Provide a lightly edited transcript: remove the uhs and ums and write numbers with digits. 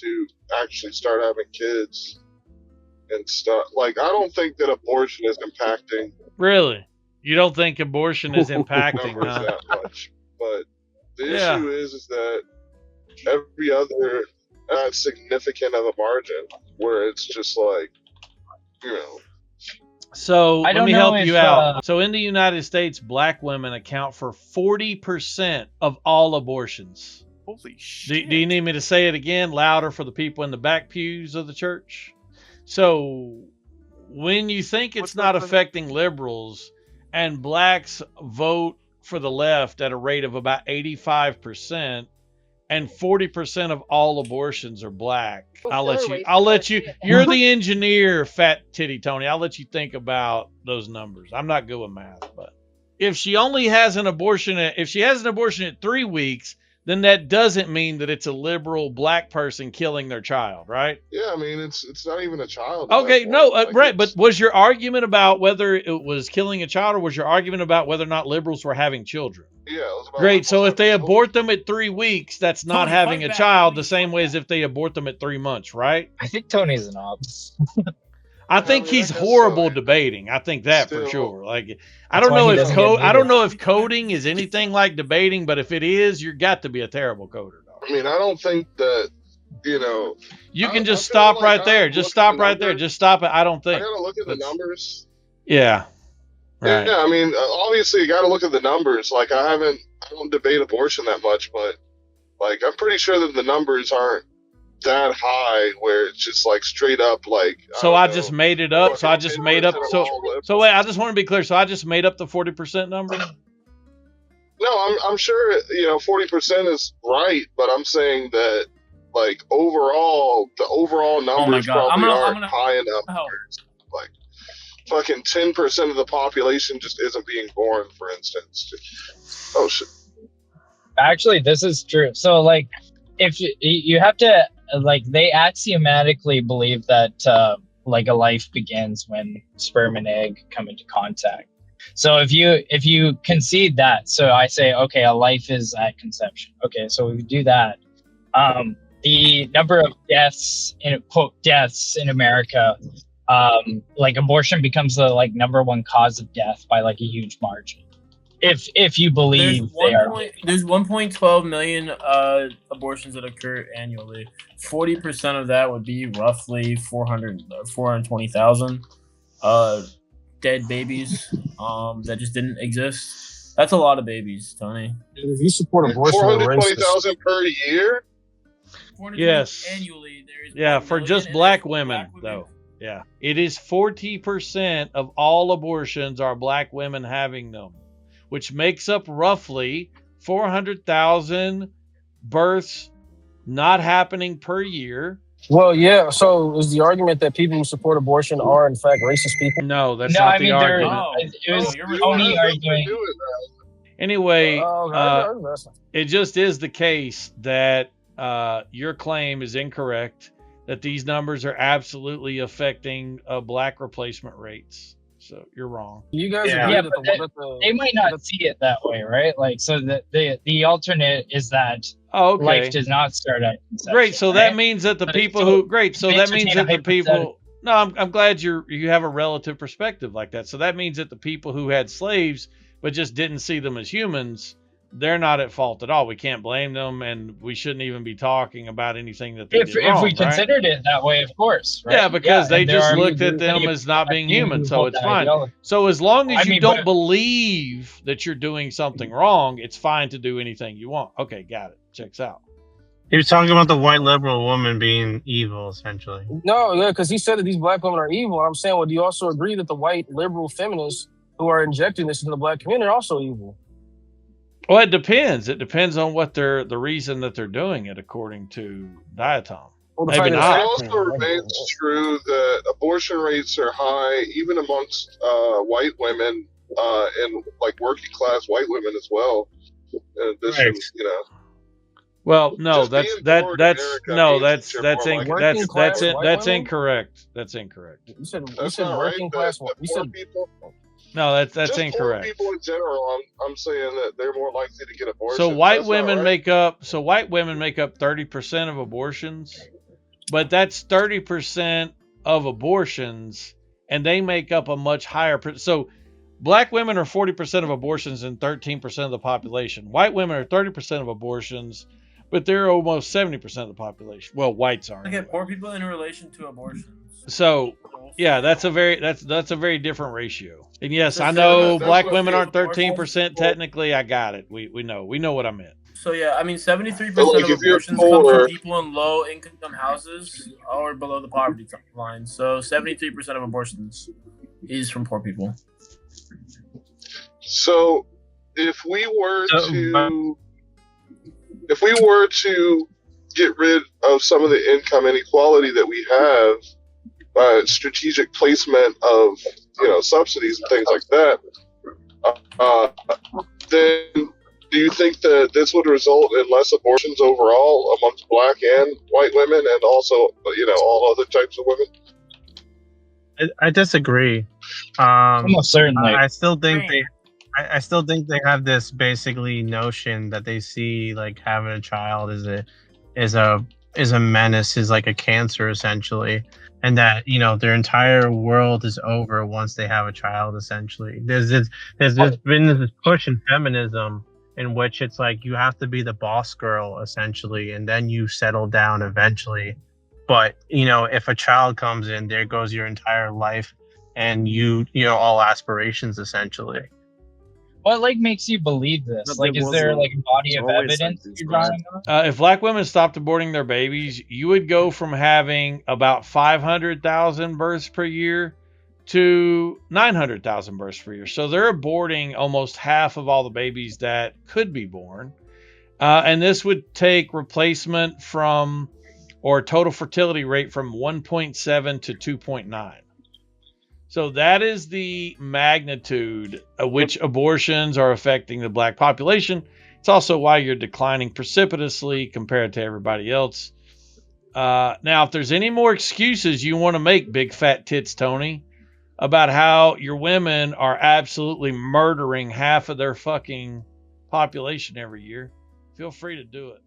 to actually start having kids and stuff. Like, I don't think that abortion is impacting Really? You don't think abortion is impacting, numbers huh? that much. But the Yeah. issue is that every other not significant of a margin where it's just like, you know. So I let don't me know help you if, out. So in the United States, black women account for 40% of all abortions. Holy shit. Do you need me to say it again louder for the people in the back pews of the church? So when you think it's What's not that for? affecting liberals and blacks vote for the left at a rate of about 85%, and 40% of all abortions are black. I'll let you, you're the engineer, Fat Titty Tony. I'll let you think about those numbers. I'm not good with math, but if she has an abortion at 3 weeks, then that doesn't mean that it's a liberal black person killing their child, right? Yeah, I mean, it's not even a child. at Okay, that no, point. Like, right. it's- But was your argument about whether it was killing a child, or was your argument about whether or not liberals were having children? yeah, it was about Great. So if they having abort them at 3 weeks, that's not Tony, having fight a back, child Tony, the same fight way back. as if they abort them at 3 months, right? I think Tony's an ops. I think mean, I he's guess horrible so. debating. I think that for Still- sure. Like, I That's don't why know he if doesn't get I don't muted. know if coding is anything like debating, but if it is, you're got to be a terrible coder, dog. I mean, I don't think that, you know, You can I just feel stop like right I there. look Just at stop the right there. numbers. Just stop it. I don't I think. gotta look at the That's- numbers. Yeah. Right. Yeah, I mean, obviously you gotta look at the numbers. Like, I don't debate abortion that much, but like, I'm pretty sure that the numbers aren't that high where it's just like straight up like. So I just made it up. So I just made up. 10% of all So wait, I just want to be clear. So I just made up the 40% number. No, I'm sure 40% is right, but I'm saying that like overall, the overall numbers God. probably I'm aren't gonna- high enough. Oh. Like fucking 10% of the population just isn't being born, for instance. Oh shit. Actually, this is true. So, like, if you have to, like, they axiomatically believe that, like, a life begins when sperm and egg come into contact. So if you concede that, so I say, okay, a life is at conception. Okay, so we do that. The number of deaths in America, like abortion becomes the like number one cause of death by like a huge margin. If you believe There's 1.12 million abortions that occur annually. 40% of that would be roughly 420,000 dead babies that just didn't exist. That's a lot of babies, Tony. If you support abortion, you're racist. 420,000 per year. Yes. Annually, there is Yeah, 1 for million, just and black that's women, though. Yeah. It is 40% of all abortions are black women having them, which makes up roughly 400,000 births not happening per year. Well, yeah. So is the argument that people who support abortion are in fact racist people? No, that's No, not I the mean, argument. it was you're Tony What arguing. do it, Anyway, Okay, it just is the case that your claim is incorrect, that these numbers are absolutely affecting black replacement rates. So you're wrong. you guys Yeah. agree Yeah, that but the They might not see it that way, right? Like, so the alternate is that Oh, okay. life does not start at conception. Great. So right? that means that the But people so who great. So that entertain means a that the people. hypothetical. No, I'm glad you have a relative perspective like that. So that means that the people who had slaves but just didn't see them as humans, they're not at fault at all. We can't blame them, and we shouldn't even be talking about anything that they if did wrong. we right? considered it that way, of course. Right? Yeah, because they and there just are looked at them many as not being people human, who so hold it's that fine. ideology. So as long as I you mean, don't but- believe that you're doing something wrong, it's fine to do anything you want. Okay, got it. Checks out. He was talking about the white liberal woman being evil, essentially. No, yeah, because he said that these black women are evil. I'm saying, well, do you also agree that the white liberal feminists who are injecting this into the black community are also evil? Well, it depends. It depends on what the reason that they're doing it, according to Diatom. Well, the Maybe fact It not. is- also remains true that abortion rates are high, even amongst white women and like working class white women as well. In addition, Right. Well, no, Just that's being that born in that's America no, means that's that you're that's more in, like working that's class white that's women? incorrect. That's incorrect. You said That's not working right. class. That You poor said people, No, that's just poor incorrect. people in general. I'm saying that they're more likely to get abortions. So white That's not women right. make up 30% of abortions, but that's 30% of abortions, and they make up a much higher. So black women are 40% of abortions and 13% of the population. White women are 30% of abortions, but they're almost 70% of the population. Well, whites aren't. Okay, Anyway. poor people in relation to abortions. So yeah, that's a very different ratio. And yes, So I know that's black what women feels aren't 13% technically. I got it. We know what I meant. So yeah, I mean, 73% But, like, of if you're abortions come poor- from people in low-income houses or below the poverty line. So 73% of abortions is from poor people. So if we were to get rid of some of the income inequality that we have by strategic placement of subsidies and things like that, then do you think that this would result in less abortions overall amongst black and white women, and also all other types of women? I disagree. Almost certainly. I still think they have this basically notion that they see like having a child is a menace, is like a cancer essentially, and that their entire world is over once they have a child. Essentially, there's been this push in feminism in which it's like you have to be the boss girl essentially, and then you settle down eventually. But if a child comes in, there goes your entire life and all aspirations essentially. What makes you believe this? But Like, there is there wasn't- a body it's of always like evidence this, you're right? drawing on? If black women stopped aborting their babies, you would go from having about 500,000 births per year to 900,000 births per year. So they're aborting almost half of all the babies that could be born. And this would take replacement from, or total fertility rate from 1.7 to 2.9. So that is the magnitude of which abortions are affecting the black population. It's also why you're declining precipitously compared to everybody else. Now, if there's any more excuses you want to make, big fat tits Tony, about how your women are absolutely murdering half of their fucking population every year, feel free to do it.